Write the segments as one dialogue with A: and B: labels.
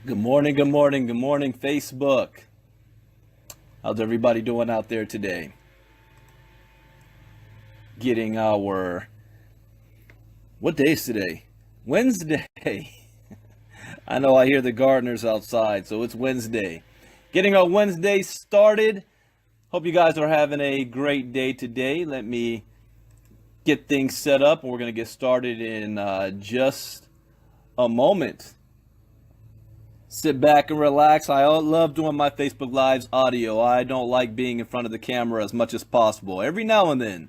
A: Good morning, good morning, good morning, Facebook. How's everybody doing out there today? Getting what day is today? Wednesday. I know I hear the gardeners outside, so it's Wednesday. Getting our Wednesday started. Hope you guys are having a great day today. Let me get things set up, and we're going to get started in just a moment. Sit back and relax. I love doing my Facebook Lives audio. I don't like being in front of the camera as much as possible. Every now and then,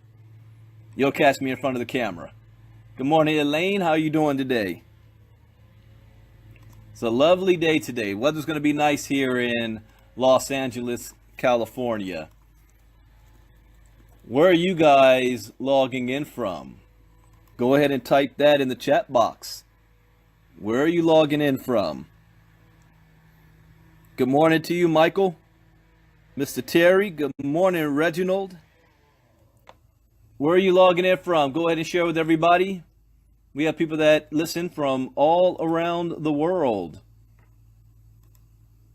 A: you'll catch me in front of the camera. Good morning, Elaine. How are you doing today? It's a lovely day today. Weather's going to be nice here in Los Angeles, California. Where are you guys logging in from? Go ahead and type that in the chat box. Where are you logging in from? Good morning to you, Michael. Mr. Terry, good morning, Reginald. Where are you logging in from? Go ahead and share with everybody. We have people that listen from all around the world.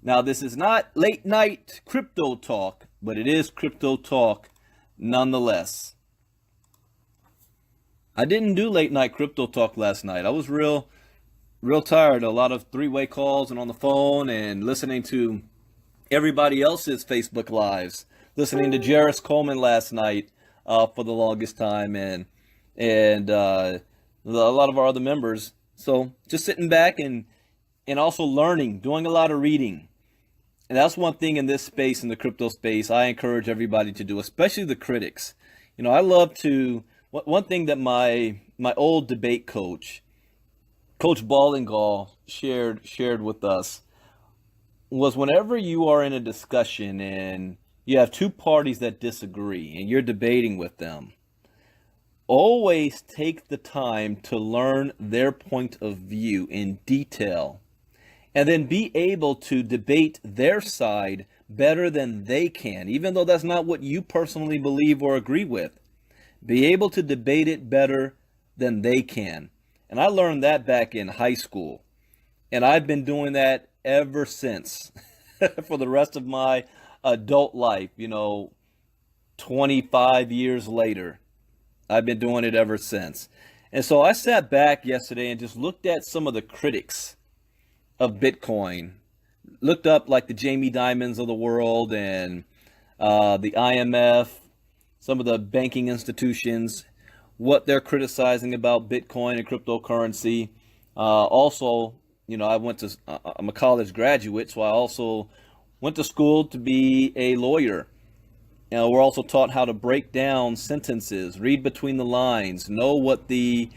A: Now, this is not late night crypto talk, but it is crypto talk nonetheless. I didn't do late night crypto talk last night. I was real tired. A lot of three-way calls and on the phone and listening to everybody else's Facebook Lives. Listening to Jairus Coleman last night for the longest time and a lot of our other members. So just sitting back and also learning, doing a lot of reading. And that's one thing in this space, in the crypto space, I encourage everybody to do, especially the critics. You know, I love to, one thing that my old debate coach, Coach Ballingall shared with us was whenever you are in a discussion and you have two parties that disagree and you're debating with them, always take the time to learn their point of view in detail and then be able to debate their side better than they can, even though that's not what you personally believe or agree with. Be able to debate it better than they can. And I learned that back in high school. And I've been doing that ever since for the rest of my adult life, 25 years later. I've been doing it ever since. And so I sat back yesterday and just looked at some of the critics of Bitcoin. Looked up like the Jamie Dimons of the world and the IMF, some of the banking institutions, what they're criticizing about Bitcoin and cryptocurrency. Also, I'm a college graduate, so I also went to school to be a lawyer. We're also taught how to break down sentences, read between the lines, know what the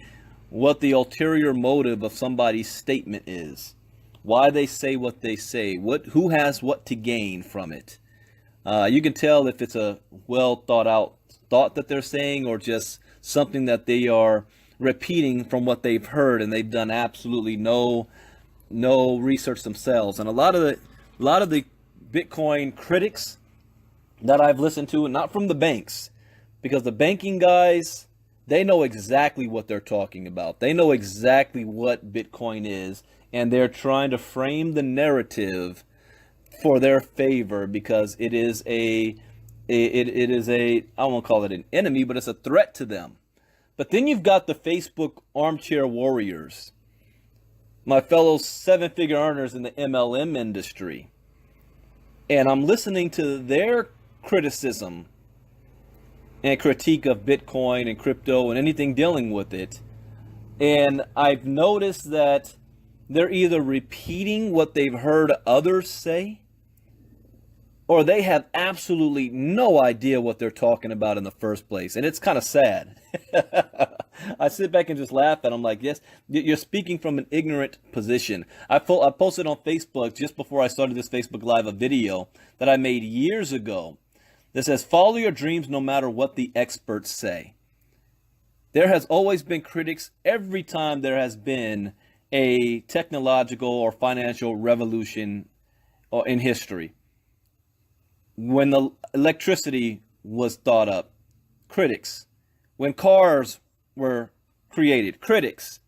A: ulterior motive of somebody's statement is, why they say what they say, who has what to gain from it. You can tell if it's a well thought out thought that they're saying or just something that they are repeating from what they've heard and they've done absolutely no research themselves. And a lot of the Bitcoin critics that I've listened to, and not from the banks, because the banking guys, they know exactly what they're talking about. They know exactly what Bitcoin is, and they're trying to frame the narrative for their favor because it is a I won't call it an enemy, but it's a threat to them. But then you've got the Facebook armchair warriors, my fellow seven-figure earners in the MLM industry. And I'm listening to their criticism and critique of Bitcoin and crypto and anything dealing with it. And I've noticed that they're either repeating what they've heard others say, or they have absolutely no idea what they're talking about in the first place. And it's kind of sad. I sit back and just laugh and I'm like, yes, you're speaking from an ignorant position. I posted on Facebook just before I started this Facebook Live a video that I made years ago that says, follow your dreams no matter what the experts say. There has always been critics every time there has been a technological or financial revolution in history. When the electricity was thought up, critics. When cars were created, critics.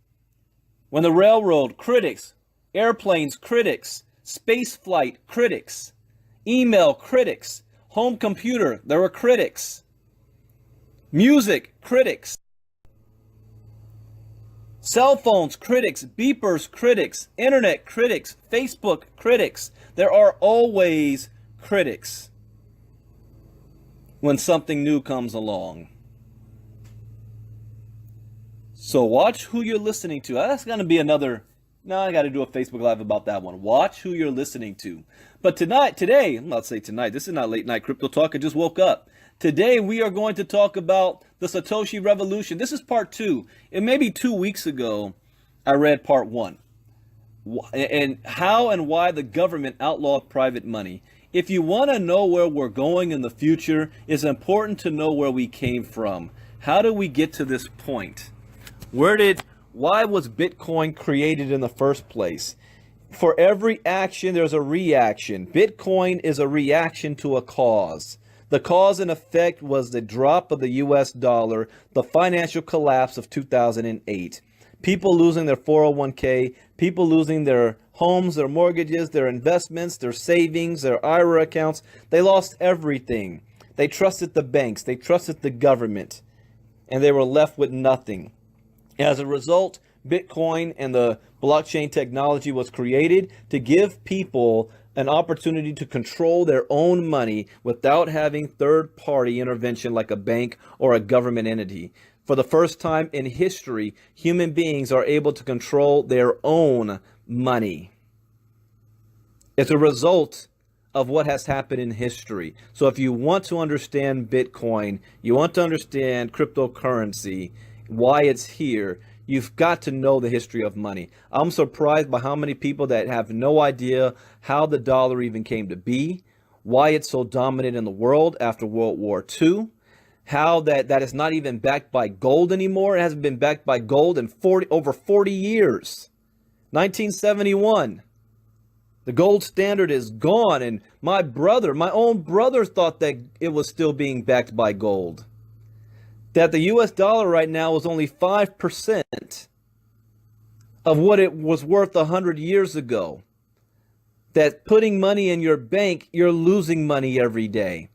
A: When the railroad, critics. Airplanes, critics. Space flight, critics. Email, critics. Home computer, there were critics. Music, critics. Cell phones, critics. Beepers, critics. Internet, critics. Facebook, critics. There are always critics when something new comes along. So watch who you're listening to. That's going to be another... No, I got to do a Facebook Live about that one. Watch who you're listening to. But today, I'm not saying tonight, this is not late night crypto talk, I just woke up. Today we are going to talk about the Satoshi revolution. This is part 2. And maybe 2 weeks ago, I read part 1. And how and why the government outlawed private money. If you want to know where we're going in the future, it's important to know where we came from. How did we get to this point? Why was Bitcoin created in the first place? For every action, there's a reaction. Bitcoin is a reaction to a cause. The cause and effect was the drop of the US dollar, the financial collapse of 2008. People losing their 401k, people losing their homes, their mortgages, their investments, their savings, their IRA accounts. They lost everything. They trusted the banks, they trusted the government, and they were left with nothing. As a result, Bitcoin and the blockchain technology was created to give people an opportunity to control their own money without having third-party intervention like a bank or a government entity. For the first time in history, human beings are able to control their own money. It's a result of what has happened in history. So if you want to understand Bitcoin, you want to understand cryptocurrency, why it's here, you've got to know the history of money. I'm surprised by how many people that have no idea how the dollar even came to be, why it's so dominant in the world after World War II, how that is not even backed by gold anymore. It hasn't been backed by gold in over 40 years. 1971. The gold standard is gone, and my own brother thought that it was still being backed by gold. That the US dollar right now is only 5% of what it was worth 100 years ago. That putting money in your bank, you're losing money every day.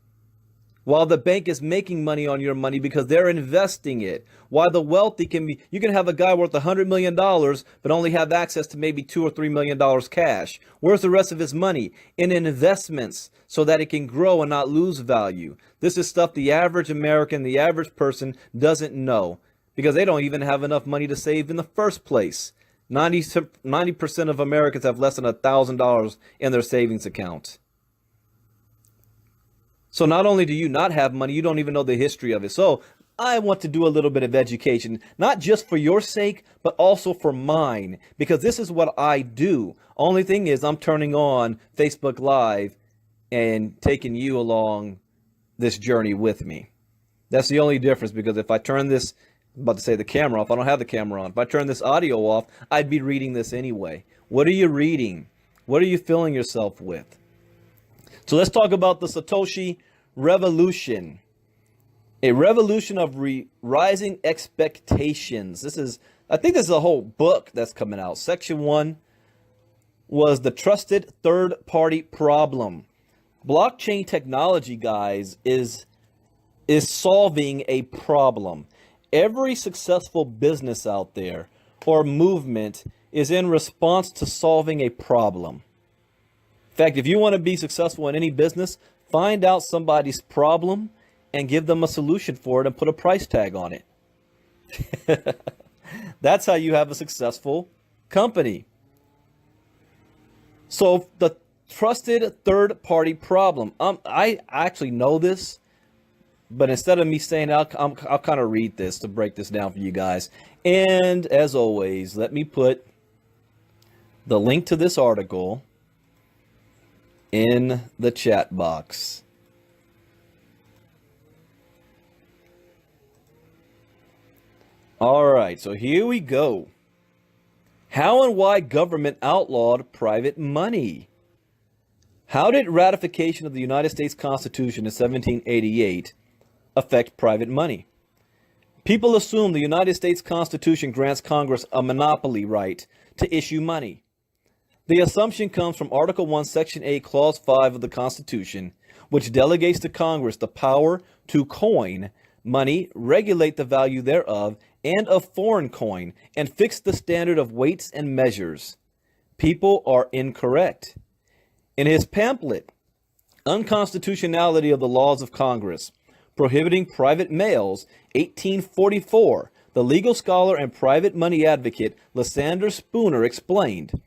A: While the bank is making money on your money because they're investing it. While the wealthy you can have a guy worth $100 million, but only have access to maybe $2 or $3 million cash. Where's the rest of his money? In investments, so that it can grow and not lose value. This is stuff the average American, the average person doesn't know because they don't even have enough money to save in the first place. 90% of Americans have less than $1,000 in their savings account. So not only do you not have money, you don't even know the history of it. So I want to do a little bit of education, not just for your sake, but also for mine, because this is what I do. Only thing is I'm turning on Facebook Live and taking you along this journey with me. That's the only difference, because if I turn this, I'm about to say the camera off, I don't have the camera on. If I turn this audio off, I'd be reading this anyway. What are you reading? What are you filling yourself with? So let's talk about the Satoshi revolution. A revolution of rising expectations. I think this is a whole book that's coming out. Section 1 was the trusted third-party problem. Blockchain technology, guys, is solving a problem. Every successful business out there or movement is in response to solving a problem. In fact, if you want to be successful in any business, find out somebody's problem and give them a solution for it and put a price tag on it. That's how you have a successful company. So the trusted third-party problem. I actually know this, but instead of me saying it, I'll kind of read this to break this down for you guys. And as always, let me put the link to this article in the chat box. All right, so here we go. How and why government outlawed private money. How did ratification of the United States Constitution in 1788 affect private money? People assume the United States Constitution grants Congress a monopoly right to issue money. The assumption comes from Article 1, Section 8, Clause 5 of the Constitution, which delegates to Congress the power to coin money, regulate the value thereof, and of foreign coin, and fix the standard of weights and measures. People are incorrect. In his pamphlet, Unconstitutionality of the Laws of Congress, Prohibiting Private Mails, 1844, the legal scholar and private money advocate Lysander Spooner explained,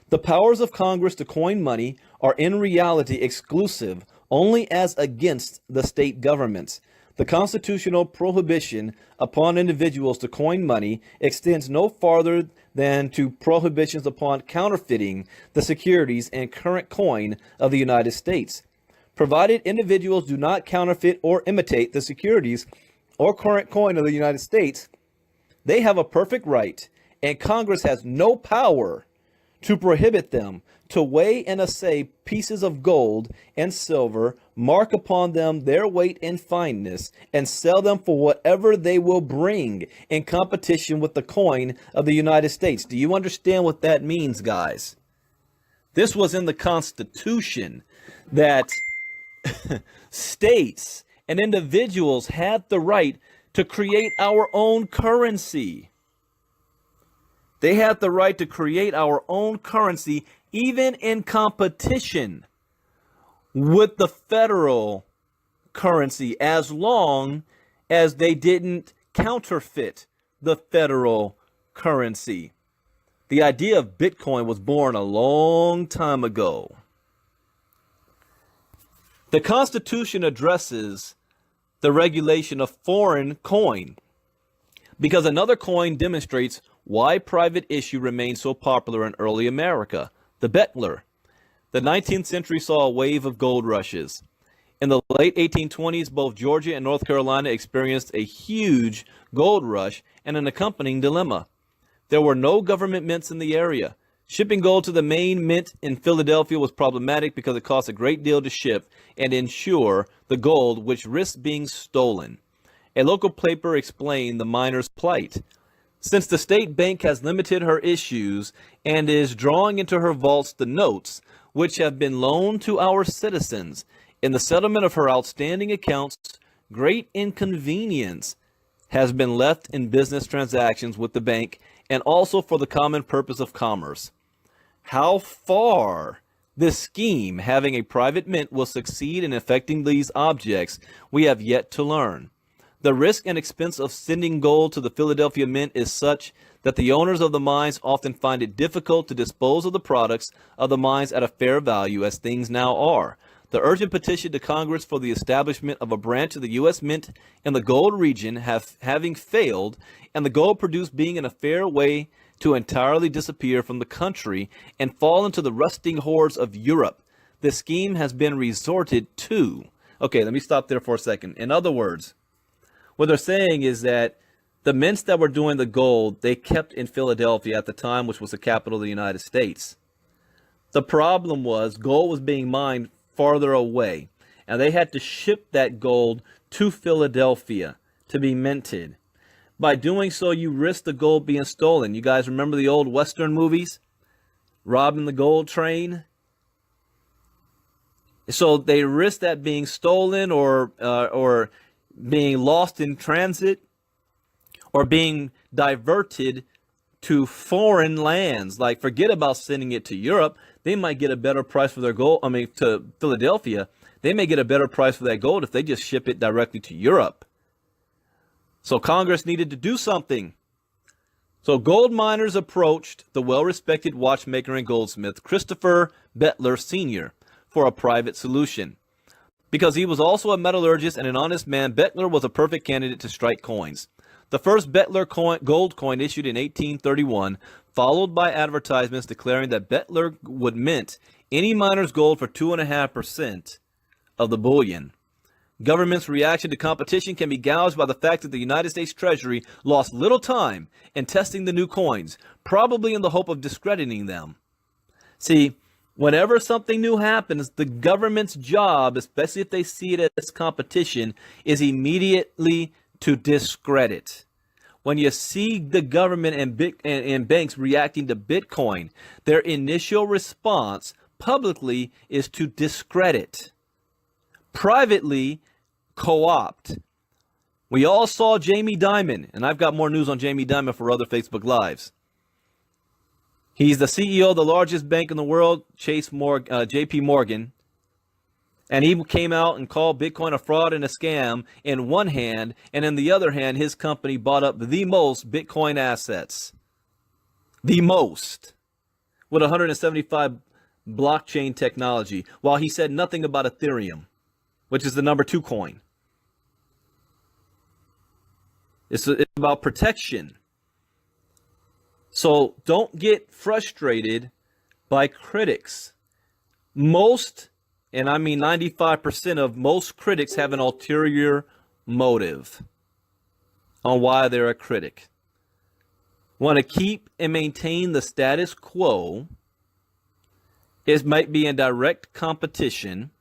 A: the powers of Congress to coin money are in reality exclusive only as against the state governments. The constitutional prohibition upon individuals to coin money extends no farther than to prohibitions upon counterfeiting the securities and current coin of the United States. Provided individuals do not counterfeit or imitate the securities or current coin of the United States, they have a perfect right, and Congress has no power to prohibit them to weigh and assay pieces of gold and silver, mark upon them their weight and fineness, and sell them for whatever they will bring in competition with the coin of the United States. Do you understand what that means, guys? This was in the Constitution that states and individuals had the right to create our own currency. They had the right to create our own currency, even in competition with the federal currency, as long as they didn't counterfeit the federal currency. The idea of Bitcoin was born a long time ago. The Constitution addresses the regulation of foreign coin because another coin demonstrates why private issue remained so popular in early America, the Bettler. The 19th century saw a wave of gold rushes. In the late 1820s, both Georgia and North Carolina experienced a huge gold rush and an accompanying dilemma. There were no government mints in the area. Shipping gold to the main mint in Philadelphia was problematic because it cost a great deal to ship and insure the gold, which risked being stolen. A local paper explained the miners' plight. Since the state bank has limited her issues and is drawing into her vaults the notes which have been loaned to our citizens, in the settlement of her outstanding accounts, great inconvenience has been left in business transactions with the bank and also for the common purpose of commerce. How far this scheme, having a private mint, will succeed in affecting these objects, we have yet to learn. The risk and expense of sending gold to the Philadelphia Mint is such that the owners of the mines often find it difficult to dispose of the products of the mines at a fair value, as things now are. The urgent petition to Congress for the establishment of a branch of the U.S. Mint in the gold region having failed, and the gold produced being in a fair way to entirely disappear from the country and fall into the rusting hordes of Europe, this scheme has been resorted to. Okay, let me stop there for a second. In other words, what they're saying is that the mints that were doing the gold, they kept in Philadelphia at the time, which was the capital of the United States. The problem was gold was being mined farther away, and they had to ship that gold to Philadelphia to be minted. By doing so, you risk the gold being stolen. You guys remember the old Western movies? Robbing the gold train? So they risk that being stolen or being lost in transit or being diverted to foreign lands. Like, forget about sending it to Europe. They might get a better price for their gold. To Philadelphia, they may get a better price for that gold if they just ship it directly to Europe. So Congress needed to do something. So gold miners approached the well-respected watchmaker and goldsmith Christopher Bettler Sr. for a private solution. Because he was also a metallurgist and an honest man, Bettler was a perfect candidate to strike coins. The first Bettler gold coin issued in 1831, followed by advertisements declaring that Bettler would mint any miner's gold for 2.5% of the bullion. Government's reaction to competition can be gouged by the fact that the United States Treasury lost little time in testing the new coins, probably in the hope of discrediting them. See, whenever something new happens, the government's job, especially if they see it as competition, is immediately to discredit. when you see the government and banks reacting to Bitcoin, their initial response publicly is to discredit, privately co-opt. We all saw Jamie Dimon, and I've got more news on Jamie Dimon for other Facebook Lives. He's the CEO of the largest bank in the world, JP Morgan. And he came out and called Bitcoin a fraud and a scam in one hand, and in the other hand, his company bought up the most Bitcoin assets. The most. With 175 blockchain technology, while he said nothing about Ethereum, which is the number 2 coin. It's about protection. So don't get frustrated by critics. Most, and I mean 95% of most critics have an ulterior motive on why they're a critic. Want to keep and maintain the status quo. It might be in direct competition.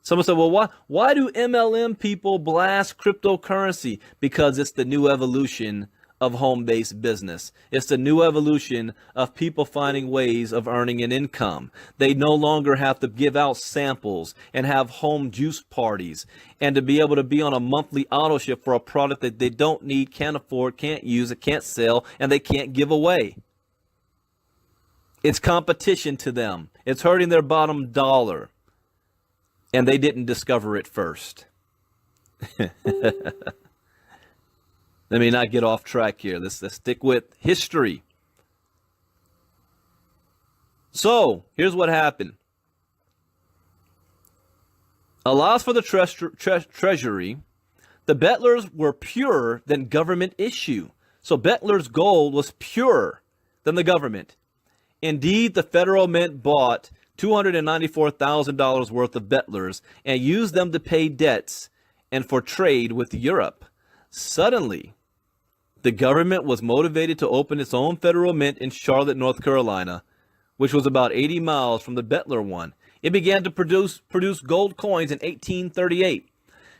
A: Someone said, well, why do MLM people blast cryptocurrency? Because it's the new evolution of home-based business. It's the new evolution of people finding ways of earning an income. They no longer have to give out samples and have home juice parties and to be able to be on a monthly auto ship for a product that they don't need, can't afford, can't use, it can't sell, and they can't give away. It's competition to them. It's hurting their bottom dollar. And they didn't discover it first. Let me not get off track here. Let's stick with history. So, here's what happened. Allows for the treasury. The Bettlers were purer than government issue. So Bettler's gold was purer than the government. Indeed, the federal mint bought $294,000 worth of Bettlers and used them to pay debts and for trade with Europe. Suddenly, the government was motivated to open its own federal mint in Charlotte, North Carolina, which was about 80 miles from the Bettler one. It began to produce gold coins in 1838.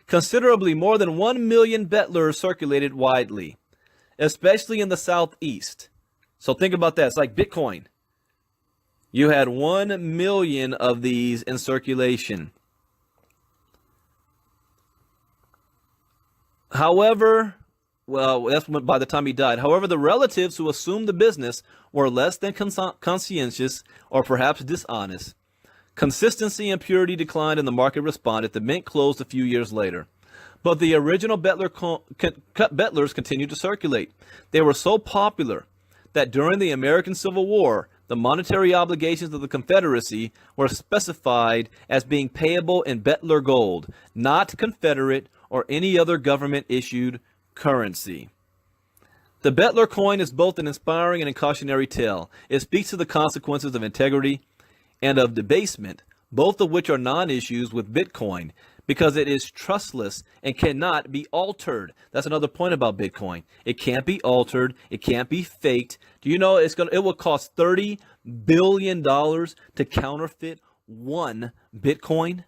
A: Considerably more than 1 million Bettlers circulated widely, especially in the Southeast. So think about that. It's like Bitcoin. You had 1 million of these in circulation. However, well, that's by the time he died. However, the relatives who assumed the business were less than conscientious or perhaps dishonest. Consistency and purity declined and the market responded. The mint closed a few years later. But the original Bettlers continued to circulate. They were so popular that during the American Civil War, the monetary obligations of the Confederacy were specified as being payable in Bettler gold, not Confederate or any other government-issued currency. The Bettler coin is both an inspiring and a cautionary tale. It speaks to the consequences of integrity and of debasement, both of which are non-issues with Bitcoin, because it is trustless and cannot be altered. That's another point about Bitcoin. It can't be altered. It can't be faked. Do you know it will cost $30 billion to counterfeit 1 Bitcoin?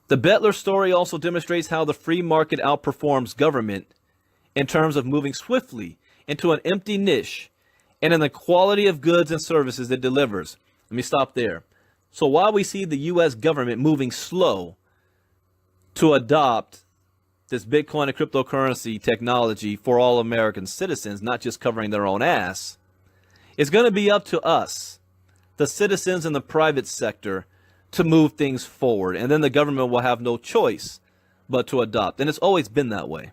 A: The Bettler story also demonstrates how the free market outperforms government in terms of moving swiftly into an empty niche and in the quality of goods and services it delivers. Let me stop there. So while we see the U.S. government moving slow to adopt this Bitcoin and cryptocurrency technology for all American citizens, not just covering their own ass, it's going to be up to us, the citizens in the private sector, to move things forward. And then the government will have no choice but to adopt. And it's always been that way.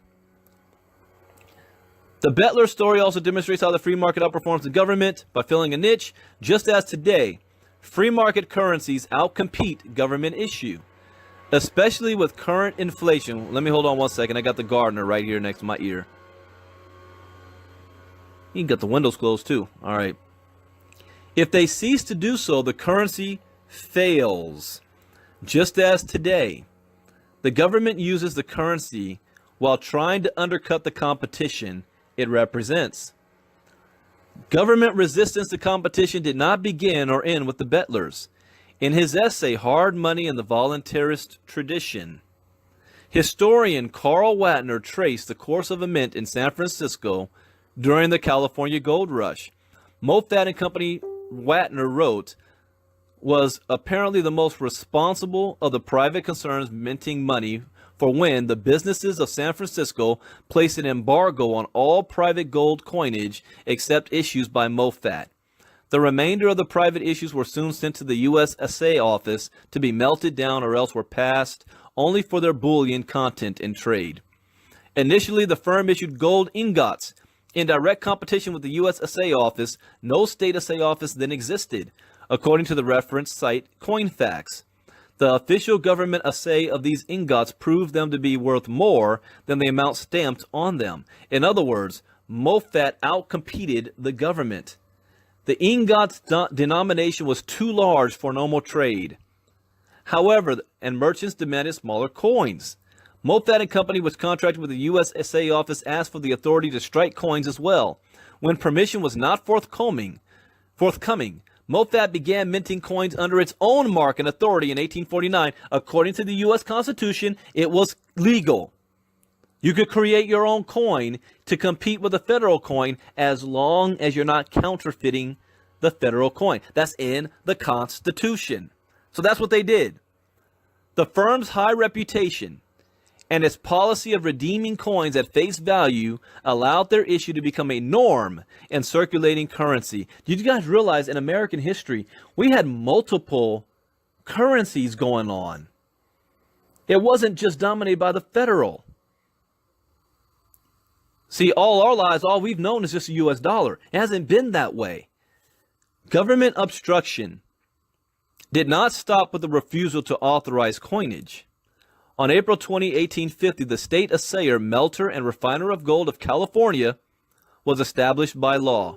A: The Bettler story also demonstrates how the free market outperforms the government by filling a niche, just as today, free market currencies outcompete government issue, especially with current inflation. Let me hold on one second. I got the gardener right here next to my ear. You can get the windows closed too. All right. If they cease to do so, the currency fails. Just as today, the government uses the currency while trying to undercut the competition it represents. Government resistance to competition did not begin or end with the Bettlers. In his essay, Hard Money and the Voluntarist Tradition, Historian Carl Watner traced the course of a mint in San Francisco during the California gold rush. Moffat and Company, Watner wrote, was apparently the most responsible of the private concerns minting money for when the businesses of San Francisco placed an embargo on all private gold coinage except issues by Moffat. The remainder of the private issues were soon sent to the U.S. Assay Office to be melted down or else were passed only for their bullion content in trade. Initially, the firm issued gold ingots in direct competition with the U.S. Assay Office. No state assay office then existed, according to the reference site Coinfax. The official government assay of these ingots proved them to be worth more than the amount stamped on them. In other words, Moffat outcompeted the government. The ingot's denomination was too large for normal trade. However, and merchants demanded smaller coins. Moffat and Company, which contracted with the U.S. Assay Office, asked for the authority to strike coins as well. When permission was not forthcoming, Moffat began minting coins under its own mark and authority in 1849. According to the U.S. Constitution, it was legal. You could create your own coin to compete with the federal coin as long as you're not counterfeiting the federal coin. That's in the Constitution. So that's what they did. The firm's high reputation and its policy of redeeming coins at face value allowed their issue to become a norm in circulating currency. Do you guys realize in American history, we had multiple currencies going on? It wasn't just dominated by the federal. See, all our lives, all we've known is just the U.S. dollar. It hasn't been that way. Government obstruction did not stop with the refusal to authorize coinage. On April 20, 1850, the state assayer, melter, and refiner of gold of California was established by law.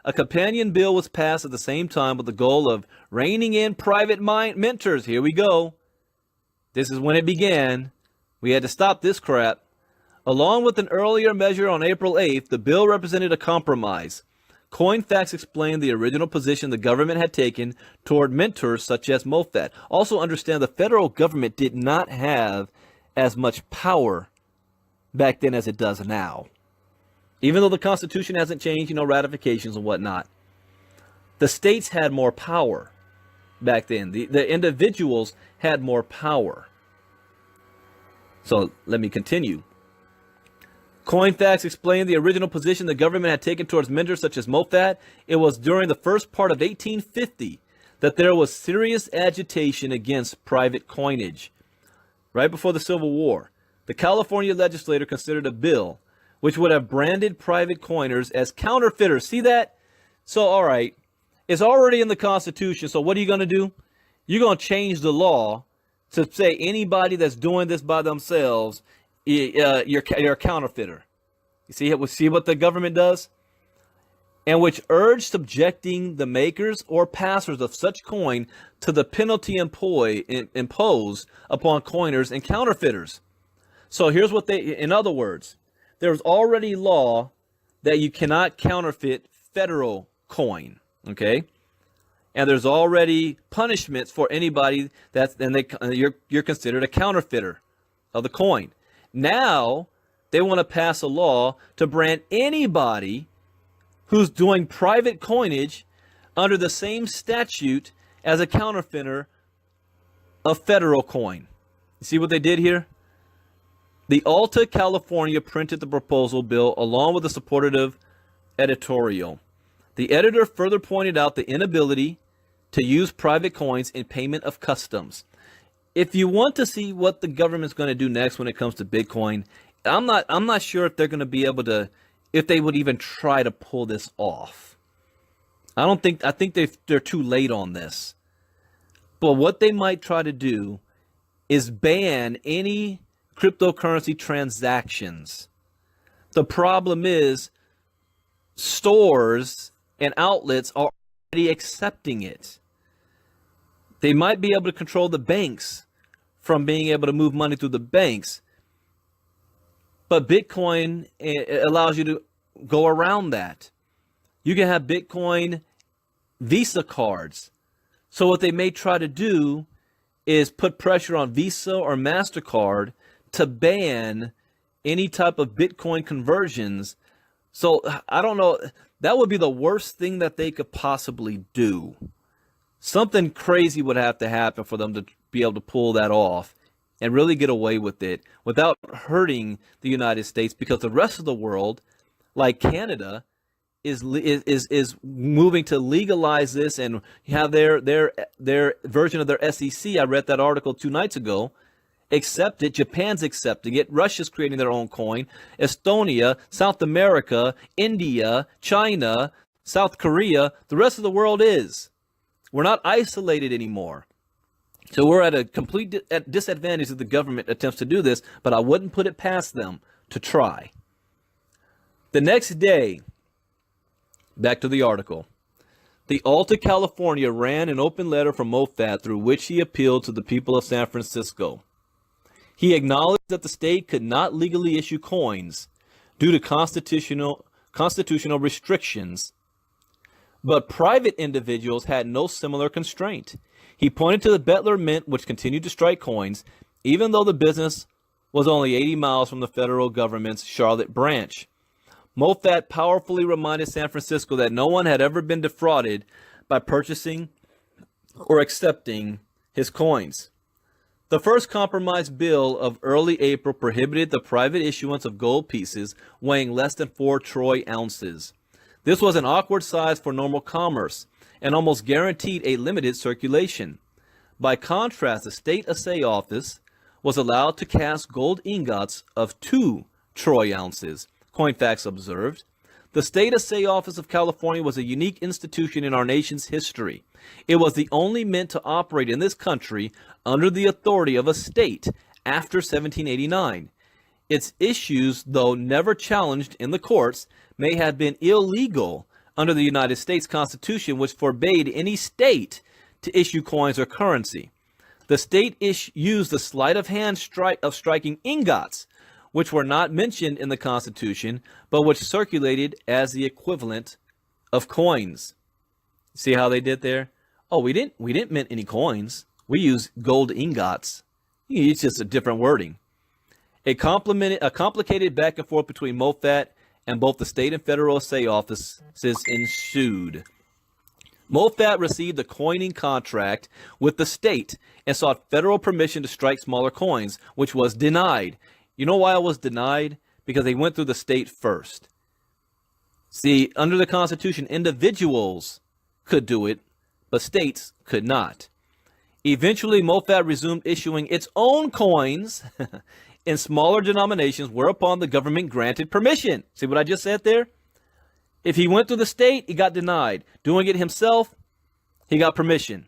A: A companion bill was passed at the same time with the goal of reining in private minters. Here we go. This is when it began. We had to stop this crap. Along with an earlier measure on April 8th, the bill represented a compromise. Coinfax explained the original position the government had taken toward minters such as Moffat. Also understand the federal government did not have as much power back then as it does now. Even though the Constitution hasn't changed, ratifications and whatnot. The states had more power back then. The individuals had more power. So let me continue. Coinfax explained the original position the government had taken towards minters such as Moffat. It was during the first part of 1850 that there was serious agitation against private coinage. Right before the Civil War, the California legislature considered a bill which would have branded private coiners as counterfeiters. See that? So, all right, it's already in the Constitution. So what are you going to do? You're going to change the law to say anybody that's doing this by themselves, you're a counterfeiter. You see what the government does? And which urge subjecting the makers or passers of such coin to the penalty imposed upon coiners and counterfeiters. So here's what in other words, there's already law that you cannot counterfeit federal coin, okay? And there's already punishments for anybody you're considered a counterfeiter of the coin. Now, they want to pass a law to brand anybody who's doing private coinage under the same statute as a counterfeiter of federal coin. You see what they did here? The Alta California printed the proposal bill along with a supportive editorial. The editor further pointed out the inability to use private coins in payment of customs. If you want to see what the government's going to do next when it comes to Bitcoin, I'm not sure if they're going to be able to, if they would even try to pull this off. I think they're too late on this. But what they might try to do is ban any cryptocurrency transactions. The problem is stores and outlets are already accepting it. They might be able to control the banks from being able to move money through the banks. But Bitcoin allows you to go around that. You can have Bitcoin Visa cards. So what they may try to do is put pressure on Visa or MasterCard to ban any type of Bitcoin conversions. So I don't know. That would be the worst thing that they could possibly do. Something crazy would have to happen for them to be able to pull that off and really get away with it without hurting the United States, because the rest of the world, like Canada, is moving to legalize this and have their version of their SEC. I read that article 2 nights ago. Accept it. Japan's accepting it. Russia's creating their own coin. Estonia, South America, India, China, South Korea. The rest of the world is. We're not isolated anymore. So we're at a complete disadvantage if the government attempts to do this, but I wouldn't put it past them to try. The next day, back to the article. The Alta California ran an open letter from Moffat through which he appealed to the people of San Francisco. He acknowledged that the state could not legally issue coins due to constitutional restrictions, but private individuals had no similar constraint. He pointed to the Bettler Mint, which continued to strike coins, even though the business was only 80 miles from the federal government's Charlotte branch. Moffat powerfully reminded San Francisco that no one had ever been defrauded by purchasing or accepting his coins. The first compromise bill of early April prohibited the private issuance of gold pieces weighing less than 4 troy ounces. This was an awkward size for normal commerce and almost guaranteed a limited circulation. By contrast, the state assay office was allowed to cast gold ingots of 2 troy ounces, Coinfax observed. The State Assay Office of California was a unique institution in our nation's history. It was the only mint to operate in this country under the authority of a state after 1789. Its issues, though never challenged in the courts, may have been illegal under the United States Constitution, which forbade any state to issue coins or currency. The state used the sleight of hand of striking ingots, which were not mentioned in the Constitution, but which circulated as the equivalent of coins. See how they did there? Oh, we didn't mint any coins. We use gold ingots. It's just a different wording. A complicated back and forth between Moffat and both the state and federal assay offices ensued. Moffat received a coining contract with the state and sought federal permission to strike smaller coins, which was denied. You know why it was denied? Because they went through the state first. See, under the Constitution, individuals could do it, but states could not. Eventually, Moffat resumed issuing its own coins in smaller denominations, whereupon the government granted permission. See what I just said there? If he went through the state, he got denied. Doing it himself, he got permission.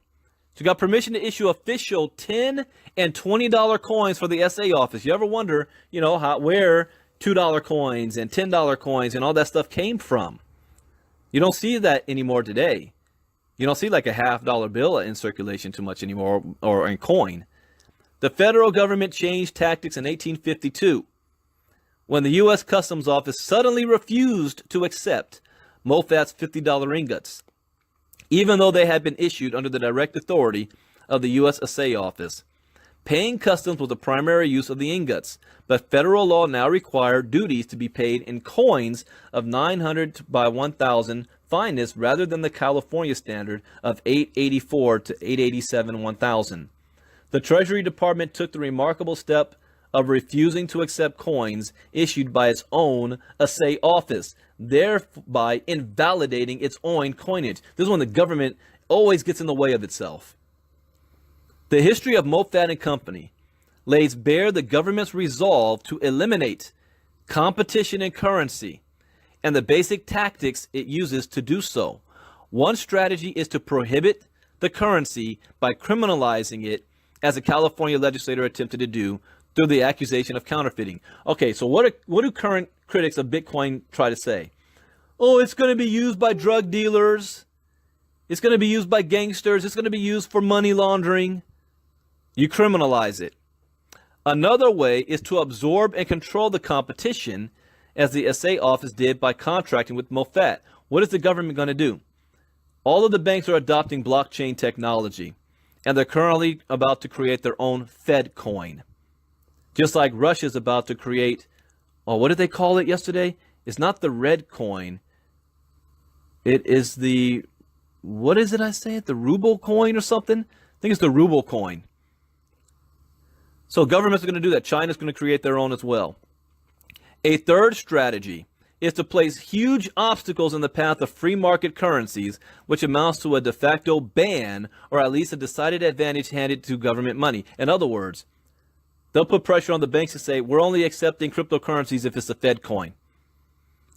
A: So he got permission to issue official $10 and $20 coins for the SA office. You ever wonder, where $2 coins and $10 coins and all that stuff came from? You don't see that anymore today. You don't see like a $50 bill in circulation too much anymore, or in coin. The federal government changed tactics in 1852 when the U.S. Customs Office suddenly refused to accept Moffat's $50 ingots, even though they had been issued under the direct authority of the U.S. Assay Office. Paying customs was the primary use of the ingots, but federal law now required duties to be paid in coins of 900 by 1,000 fineness rather than the California standard of 884 to 887 1,000. The Treasury Department took the remarkable step of refusing to accept coins issued by its own assay office, thereby invalidating its own coinage. This is when the government always gets in the way of itself. The history of Moffat and Company lays bare the government's resolve to eliminate competition in currency and the basic tactics it uses to do so. One strategy is to prohibit the currency by criminalizing it, as a California legislator attempted to do through the accusation of counterfeiting. Okay, so what do current critics of Bitcoin try to say? Oh, it's going to be used by drug dealers. It's going to be used by gangsters. It's going to be used for money laundering. You criminalize it. Another way is to absorb and control the competition, as the SA office did by contracting with Moffat. What is the government going to do? All of the banks are adopting blockchain technology, and they're currently about to create their own Fed coin. Just like Russia's about to create, oh, what did they call it yesterday? It's not the red coin. It is the, what is it I say? The ruble coin or something? I think it's the ruble coin. So governments are going to do that. China's going to create their own as well. A third strategy is to place huge obstacles in the path of free market currencies, which amounts to a de facto ban or at least a decided advantage handed to government money. In other words, they'll put pressure on the banks to say, we're only accepting cryptocurrencies if it's a Fed coin.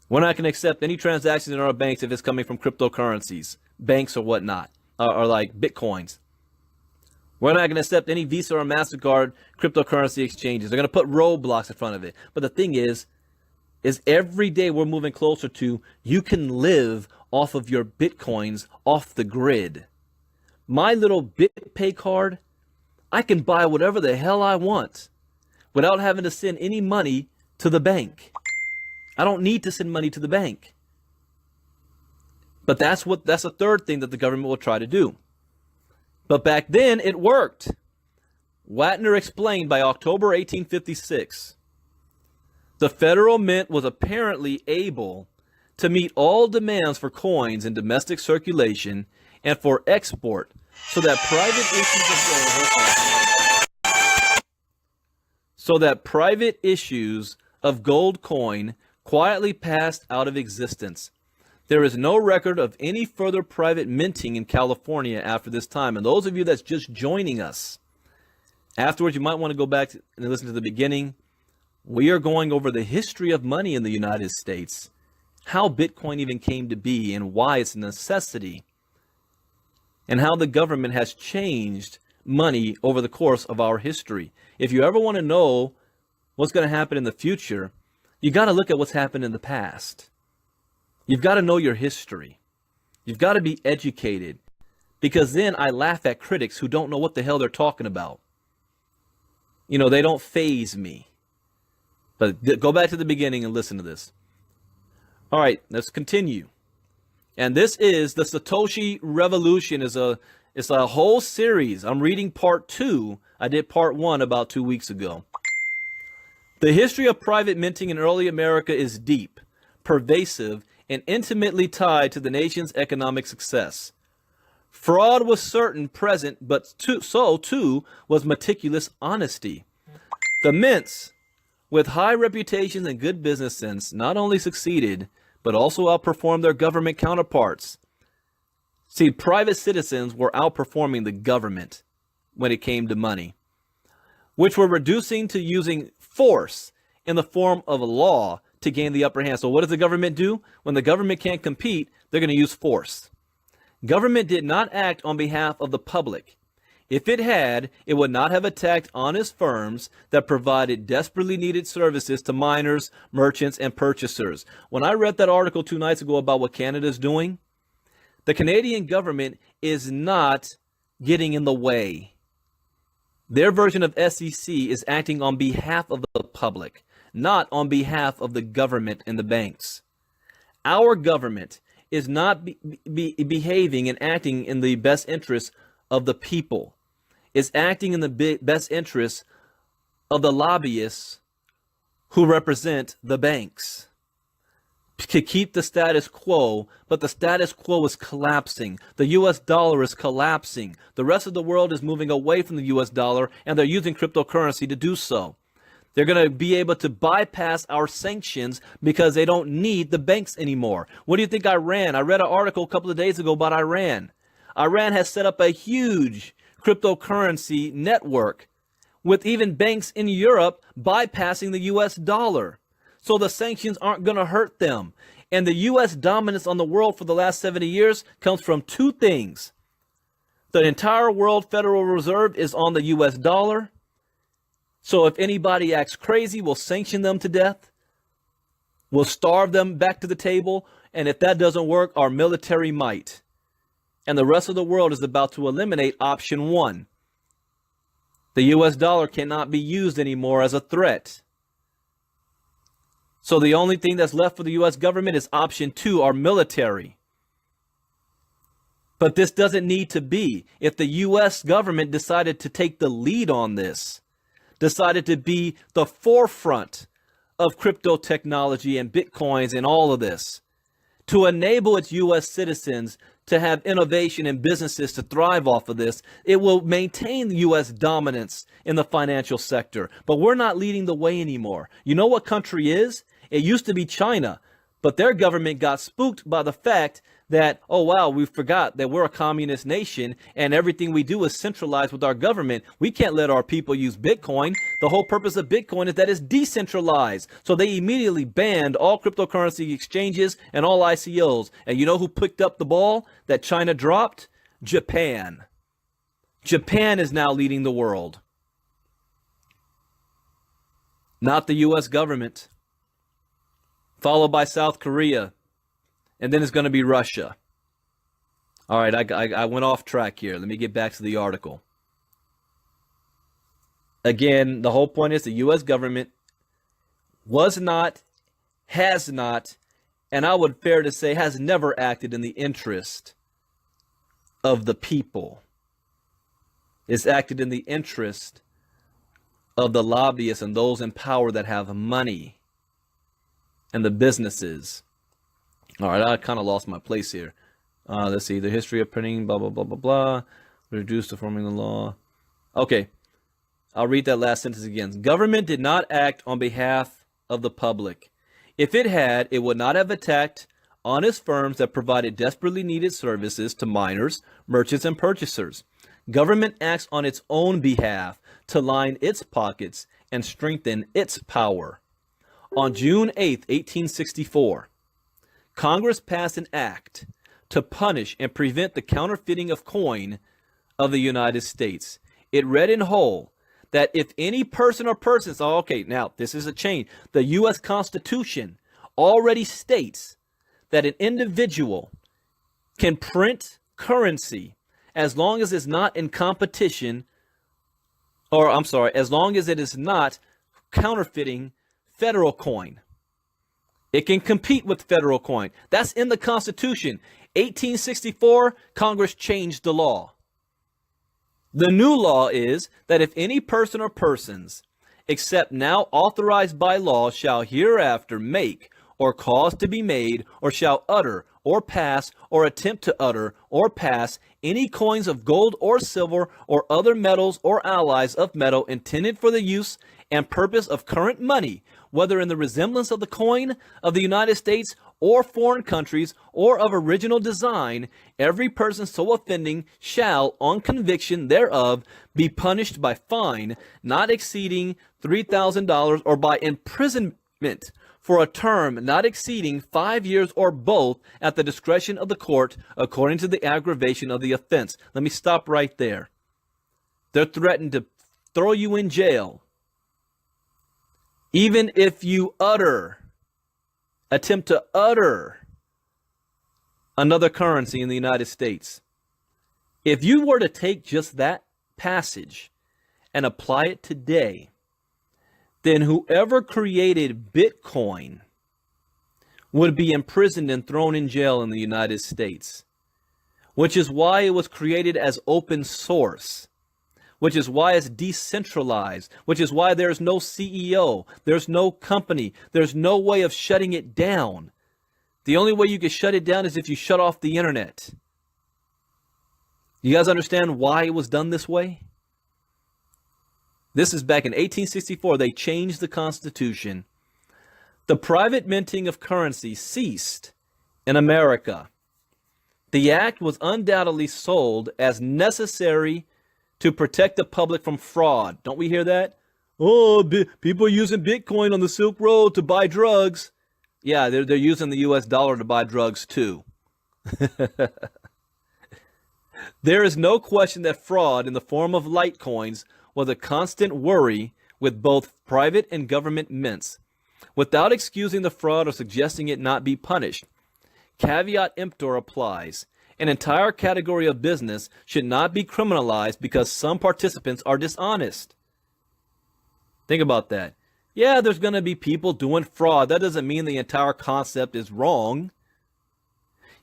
A: We're not going to accept any transactions in our banks if it's coming from cryptocurrencies, banks or whatnot, or like Bitcoins. We're not going to accept any Visa or MasterCard cryptocurrency exchanges. They're going to put roadblocks in front of it. But the thing is every day we're moving closer to you can live off of your Bitcoins off the grid. My little BitPay card, I can buy whatever the hell I want without having to send any money to the bank. I don't need to send money to the bank. But that's a third thing that the government will try to do. But back then it worked. Wagner explained by October 1856, the federal mint was apparently able to meet all demands for coins in domestic circulation and for export, so that private issues of gold coin quietly passed out of existence. There is no record of any further private minting in California after this time. And those of you that's just joining us, afterwards you might want to go back and listen to the beginning. We are going over the history of money in the United States, how Bitcoin even came to be and why it's a necessity, and how the government has changed money over the course of our history. If you ever want to know what's going to happen in the future, you got to look at what's happened in the past. You've got to know your history. You've got to be educated, because then I laugh at critics who don't know what the hell they're talking about. You know, they don't faze me. But go back to the beginning and listen to this. All right, let's continue. And this is the Satoshi Revolution. It's a whole series. I'm reading part 2. I did part 1 about 2 weeks ago. The history of private minting in early America is deep, pervasive, and intimately tied to the nation's economic success. Fraud was certain present, but so too was meticulous honesty. The mints, with high reputations and good business sense, not only succeeded, but also outperformed their government counterparts. See, private citizens were outperforming the government when it came to money, which were reducing to using force in the form of a law to gain the upper hand. So what does the government do? When the government can't compete, they're going to use force. Government did not act on behalf of the public. If it had, it would not have attacked honest firms that provided desperately needed services to miners, merchants, and purchasers. When I read that article 2 nights ago about what Canada's doing, the Canadian government is not getting in the way. Their version of SEC is acting on behalf of the public, not on behalf of the government and the banks. Our government is not behaving and acting in the best interests of the people. It's acting in the best interests of the lobbyists who represent the banks to keep the status quo, but the status quo is collapsing. The US dollar is collapsing. The rest of the world is moving away from the US dollar, and they're using cryptocurrency to do so. They're going to be able to bypass our sanctions because they don't need the banks anymore. What do you think Iran? I read an article a couple of days ago about Iran. Iran has set up a huge cryptocurrency network with even banks in Europe bypassing the US dollar. So the sanctions aren't going to hurt them. And the US dominance on the world for the last 70 years comes from 2 things. The entire world Federal Reserve is on the US dollar. So if anybody acts crazy, we'll sanction them to death. We'll starve them back to the table. And if that doesn't work, our military might. And the rest of the world is about to eliminate option 1. The US dollar cannot be used anymore as a threat. So the only thing that's left for the US government is option 2, our military. But this doesn't need to be. If the US government decided to take the lead on this, decided to be the forefront of crypto technology and Bitcoins and all of this, to enable its U.S. citizens to have innovation and businesses to thrive off of this. It will maintain the U.S. dominance in the financial sector. But we're not leading the way anymore. You know what country is? It used to be China, but their government got spooked by the fact that, oh, wow, we forgot that we're a communist nation and everything we do is centralized with our government. We can't let our people use Bitcoin. The whole purpose of Bitcoin is that it's decentralized. So they immediately banned all cryptocurrency exchanges and all ICOs. And you know who picked up the ball that China dropped? Japan. Japan is now leading the world, not the U.S. government, followed by South Korea. And then it's going to be Russia. All right, I went off track here. Let me get back to the article. Again, the whole point is the U.S. government was not, has not, and I would fair to say has never acted in the interest of the people. It's acted in the interest of the lobbyists and those in power that have money and the businesses. All right, I kind of lost my place here. Let's see. The history of printing, blah, blah, blah, blah, blah. Reduced to forming the law. Okay. I'll read that last sentence again. Government did not act on behalf of the public. If it had, it would not have attacked honest firms that provided desperately needed services to miners, merchants, and purchasers. Government acts on its own behalf to line its pockets and strengthen its power. On June 8, 1864, Congress passed an act to punish and prevent the counterfeiting of coin of the United States. It read in whole that if any person or persons, oh, okay, now this is a change. The U.S. Constitution already states that an individual can print currency as long as it's not in competition, or I'm sorry, as long as it is not counterfeiting federal coin. It can compete with federal coin. That's in the Constitution. 1864, Congress changed the law. The new law is that if any person or persons, except now authorized by law, shall hereafter make or cause to be made, or shall utter or pass or attempt to utter or pass any coins of gold or silver or other metals or alloys of metal intended for the use and purpose of current money, whether in the resemblance of the coin of the United States or foreign countries or of original design, every person so offending shall, on conviction thereof, be punished by fine not exceeding $3,000 or by imprisonment for a term not exceeding 5 years or both at the discretion of the court according to the aggravation of the offense. Let me stop right there. They're threatened to throw you in jail even if you attempt to utter another currency in the United States. If you were to take just that passage and apply it today, then whoever created Bitcoin would be imprisoned and thrown in jail in the United States, which is why it was created as open source, which is why it's decentralized, which is why there's no CEO, there's no company, there's no way of shutting it down. The only way you can shut it down is if you shut off the internet. You guys understand why it was done this way? This is back in 1864. They changed the Constitution. The private minting of currency ceased in America. The act was undoubtedly sold as necessary to protect the public from fraud. Don't we hear that? Oh, people are using Bitcoin on the Silk Road to buy drugs. Yeah, they're using the US dollar to buy drugs too. There is no question that fraud in the form of Litecoins was a constant worry with both private and government mints. Without excusing the fraud or suggesting it not be punished, caveat emptor applies. An entire category of business should not be criminalized because some participants are dishonest. Think about that. Yeah, there's going to be people doing fraud. That doesn't mean the entire concept is wrong.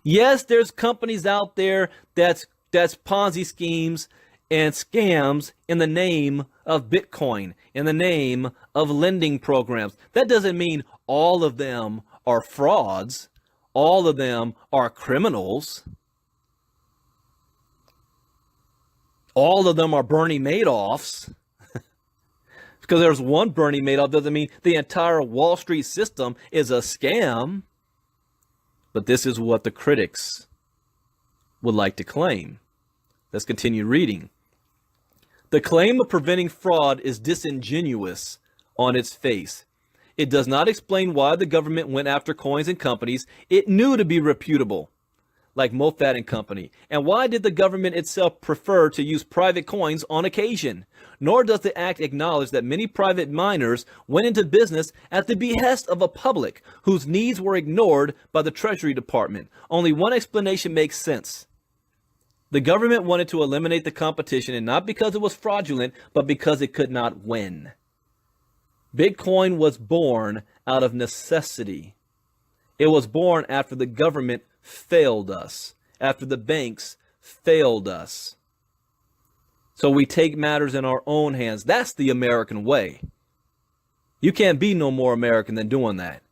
A: Yes, there's companies out there that's Ponzi schemes and scams in the name of Bitcoin, in the name of lending programs. That doesn't mean all of them are frauds. All of them are criminals. All of them are Bernie Madoffs. Because there's one Bernie Madoff doesn't mean the entire Wall Street system is a scam. But this is what the critics would like to claim. Let's continue reading. The claim of preventing fraud is disingenuous on its face. It does not explain why the government went after coins and companies it knew to be reputable, like Moffat and Company. And why did the government itself prefer to use private coins on occasion? Nor does the act acknowledge that many private miners went into business at the behest of a public whose needs were ignored by the Treasury Department. Only one explanation makes sense. The government wanted to eliminate the competition, and not because it was fraudulent, but because it could not win. Bitcoin was born out of necessity. It was born after the government failed us, after the banks failed us. So we take matters in our own hands. That's the American way. You can't be no more American than doing that.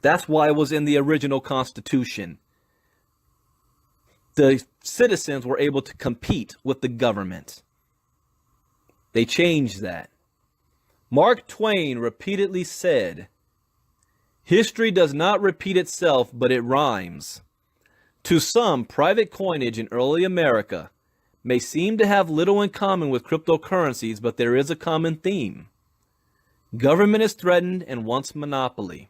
A: That's why it was in the original Constitution. The citizens were able to compete with the government. They changed that. Mark Twain repeatedly said, "History does not repeat itself, but it rhymes." To some, private coinage in early America may seem to have little in common with cryptocurrencies, but there is a common theme. Government is threatened and wants monopoly.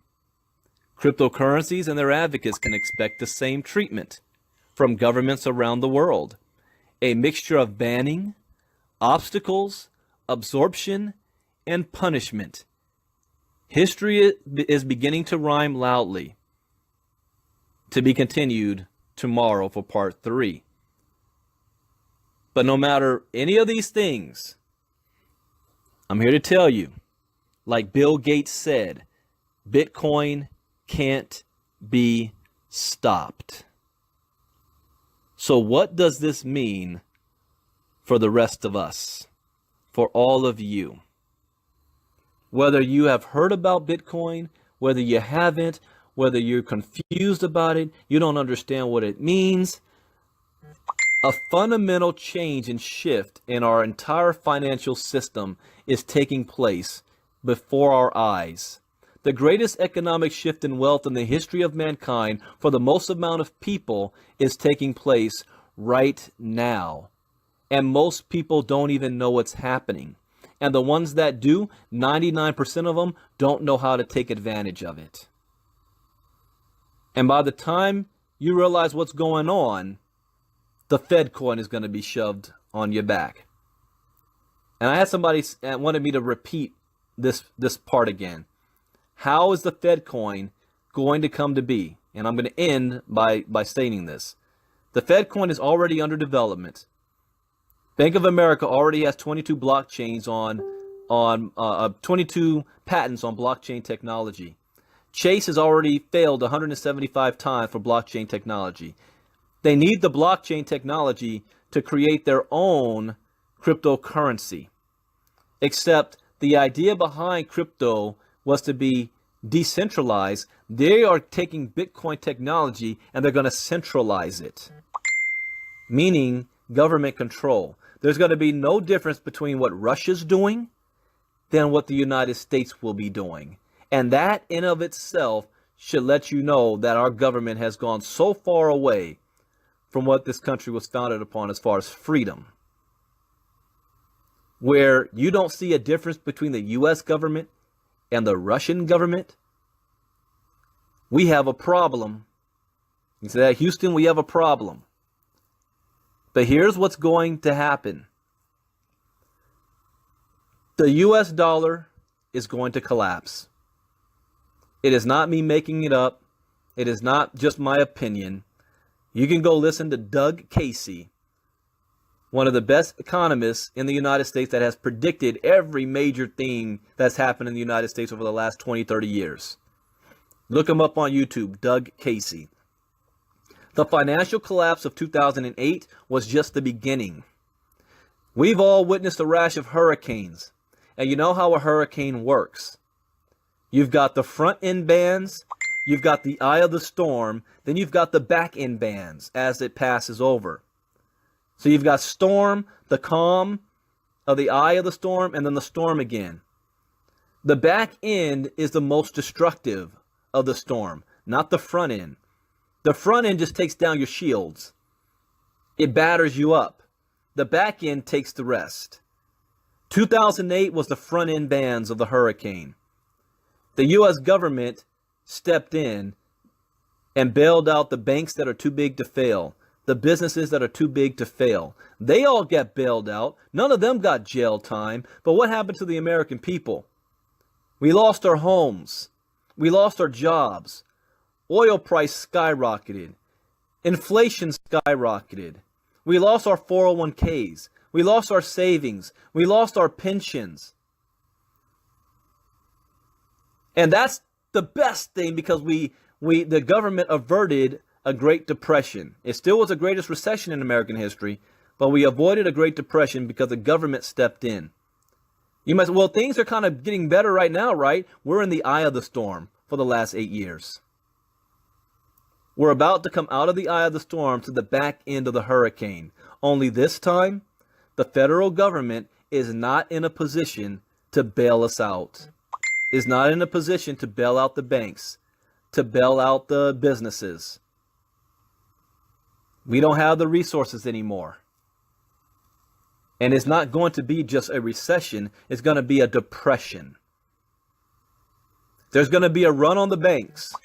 A: Cryptocurrencies and their advocates can expect the same treatment from governments around the world. A mixture of banning, obstacles, absorption, and punishment. History is beginning to rhyme loudly. To be continued tomorrow for part 3. But no matter any of these things, I'm here to tell you, like Bill Gates said, Bitcoin can't be stopped. So what does this mean for the rest of us, for all of you? Whether you have heard about Bitcoin, whether you haven't, whether you're confused about it, you don't understand what it means, a fundamental change and shift in our entire financial system is taking place before our eyes. The greatest economic shift in wealth in the history of mankind for the most amount of people is taking place right now. And most people don't even know what's happening. And the ones that do, 99% of them don't know how to take advantage of it. And by the time you realize what's going on, the Fed coin is going to be shoved on your back. And I had somebody wanted me to repeat this part again. How is the Fed coin going to come to be? And I'm going to end by stating this. The Fed coin is already under development. Bank of America already has 22 blockchains on 22 patents on blockchain technology. Chase has already failed 175 times for blockchain technology. They need the blockchain technology to create their own cryptocurrency. Except the idea behind crypto was to be decentralized. They are taking Bitcoin technology and they're going to centralize it, meaning government control. There's going to be no difference between what Russia's doing than what the United States will be doing. And that in of itself should let you know that our government has gone so far away from what this country was founded upon as far as freedom, where you don't see a difference between the U.S. government and the Russian government. We have a problem. You say that, Houston, we have a problem. But here's what's going to happen. The U.S. dollar is going to collapse. It is not me making it up. It is not just my opinion. You can go listen to Doug Casey, one of the best economists in the United States that has predicted every major thing that's happened in the United States over the last 20, 30 years. Look him up on YouTube, Doug Casey. The financial collapse of 2008 was just the beginning. We've all witnessed a rash of hurricanes. And you know how a hurricane works. You've got the front end bands, you've got the eye of the storm, then you've got the back end bands as it passes over. So you've got storm, the calm of the eye of the storm, and then the storm again. The back end is the most destructive of the storm, not the front end. The front end just takes down your shields. It batters you up. The back end takes the rest. 2008 was the front end bands of the hurricane. The U.S. government stepped in and bailed out the banks that are too big to fail, the businesses that are too big to fail. They all got bailed out. None of them got jail time. But what happened to the American people? We lost our homes. We lost our jobs. Oil price skyrocketed. Inflation skyrocketed. We lost our 401ks. We lost our savings. We lost our pensions. And that's the best thing, because the government averted a Great Depression. It still was the greatest recession in American history, but we avoided a Great Depression because the government stepped in. You might say, well, things are kind of getting better right now, right? We're in the eye of the storm for the last 8 years. We're about to come out of the eye of the storm to the back end of the hurricane. Only this time, the federal government is not in a position to bail us out. Is not in a position to bail out the banks, to bail out the businesses. We don't have the resources anymore. And it's not going to be just a recession. It's going to be a depression. There's going to be a run on the banks.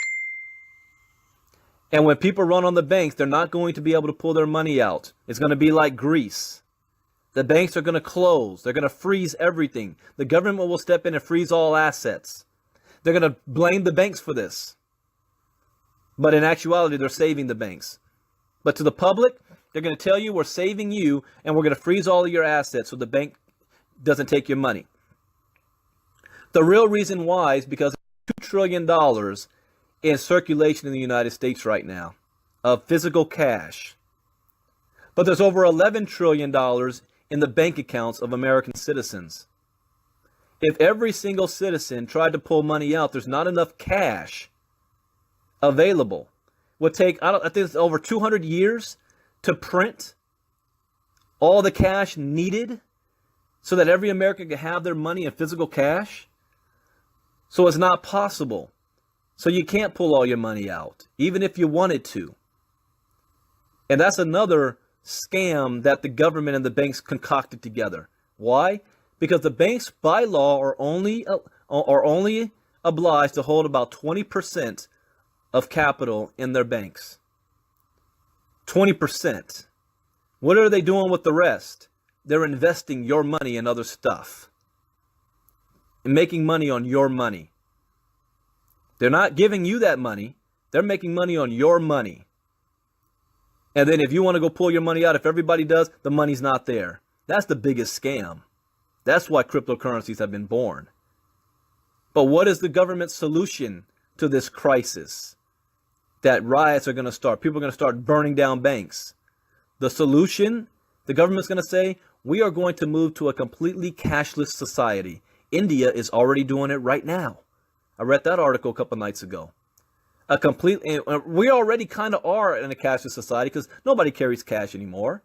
A: And when people run on the banks, they're not going to be able to pull their money out. It's going to be like Greece. The banks are going to close. They're going to freeze everything. The government will step in and freeze all assets. They're going to blame the banks for this. But in actuality, they're saving the banks. But to the public, they're going to tell you, we're saving you, and we're going to freeze all of your assets so the bank doesn't take your money. The real reason why is because $2 trillion in circulation in the United States right now of physical cash. But there's over $11 trillion in the bank accounts of American citizens. If every single citizen tried to pull money out, there's not enough cash available. Would take, I think it's over 200 years to print all the cash needed so that every American can have their money in physical cash. So it's not possible. So you can't pull all your money out, even if you wanted to. And that's another scam that the government and the banks concocted together. Why? Because the banks by law are only obliged to hold about 20% of capital in their banks. 20%. What are they doing with the rest? They're investing your money in other stuff and making money on your money. They're not giving you that money. They're making money on your money. And then if you want to go pull your money out, if everybody does, the money's not there. That's the biggest scam. That's why cryptocurrencies have been born. But what is the government's solution to this crisis? That riots are going to start. People are going to start burning down banks. The solution, the government's going to say, we are going to move to a completely cashless society. India is already doing it right now. I read that article a couple nights ago. We already kind of are in a cashless society because nobody carries cash anymore.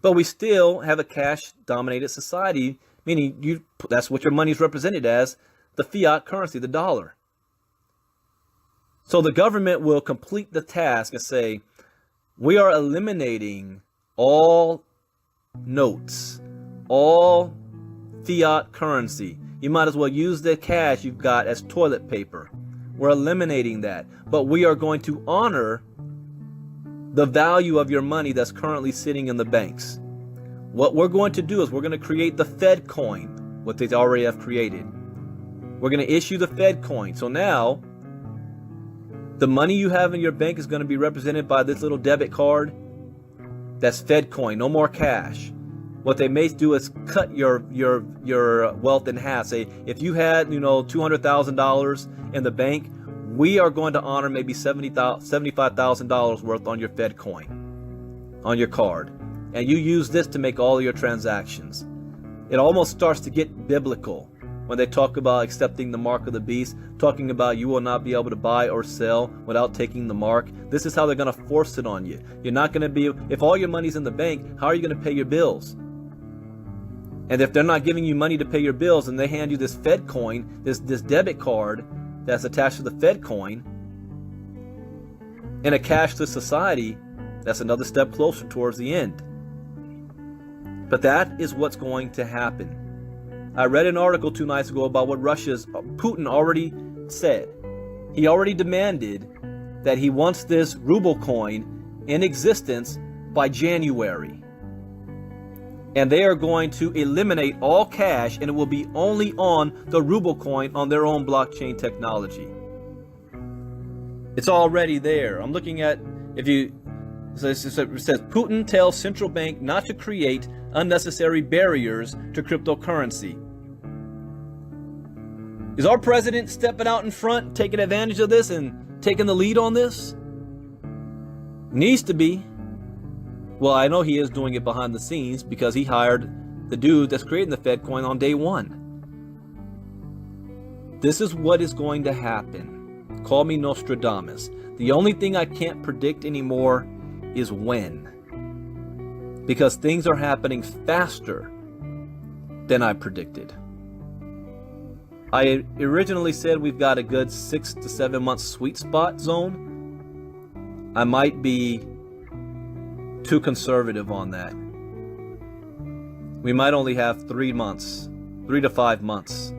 A: But we still have a cash-dominated society, meaning that's what your money is represented as, the fiat currency, the dollar. So the government will complete the task and say, we are eliminating all notes, all fiat currency. You might as well use the cash you've got as toilet paper. We're eliminating that. But we are going to honor the value of your money that's currently sitting in the banks. What we're going to do is we're going to create the Fed coin, what they already have created. We're going to issue the Fed coin. So now, the money you have in your bank is going to be represented by this little debit card. That's Fed coin, no more cash. What they may do is cut your wealth in half. Say, if you had, $200,000 in the bank, we are going to honor maybe $75,000 worth on your Fed coin, on your card. And you use this to make all your transactions. It almost starts to get biblical when they talk about accepting the mark of the beast, talking about you will not be able to buy or sell without taking the mark. This is how they're going to force it on you. You're not going to be, if all your money's in the bank, how are you going to pay your bills? And if they're not giving you money to pay your bills and they hand you this Fed coin, this debit card that's attached to the Fed coin, in a cashless society, that's another step closer towards the end. But that is what's going to happen. I read an article 2 nights ago about what Putin already said. He already demanded that he wants this ruble coin in existence by January. And they are going to eliminate all cash, and it will be only on the ruble coin on their own blockchain technology. It's already there. I'm looking at, it says Putin tells central bank not to create unnecessary barriers to cryptocurrency. Is our president stepping out in front, taking advantage of this and taking the lead on this? Needs to be. Well, I know he is doing it behind the scenes because he hired the dude that's creating the Fed coin on day one. This is what is going to happen. Call me Nostradamus. The only thing I can't predict anymore is when. Because things are happening faster than I predicted. I originally said we've got a good 6 to 7 month sweet spot zone. I might be too conservative on that. We might only have 3 to 5 months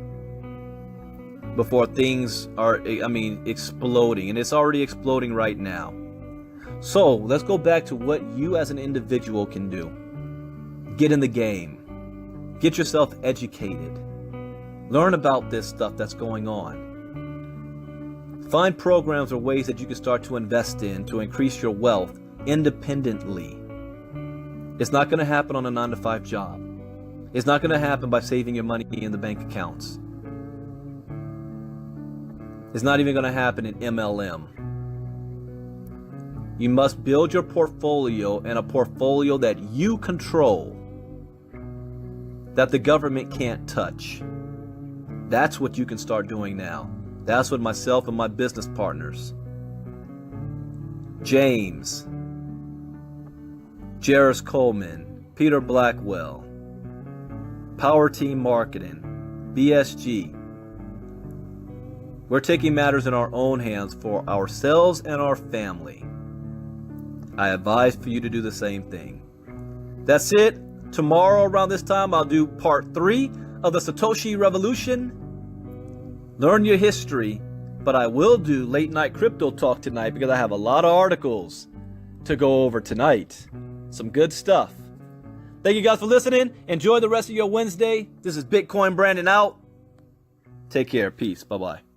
A: before things are, exploding. And it's already exploding right now. So let's go back to what you as an individual can do. Get in the game. Get yourself educated. Learn about this stuff that's going on. Find programs or ways that you can start to invest in to increase your wealth independently. It's not going to happen on a 9-to-5 job. It's not going to happen by saving your money in the bank accounts. It's not even going to happen in MLM. You must build your portfolio, and a portfolio that you control, that the government can't touch. That's what you can start doing now. That's what myself and my business partners, James, Jairus Coleman, Peter Blackwell, Power Team Marketing, BSG, we're taking matters in our own hands for ourselves and our family. I advise for you to do the same thing. That's it. Tomorrow around this time, I'll do part 3 of the Satoshi Revolution. Learn your history, but I will do late night crypto talk tonight because I have a lot of articles to go over tonight. Some good stuff. Thank you guys for listening. Enjoy the rest of your Wednesday. This is Bitcoin Brandon out. Take care. Peace. Bye-bye.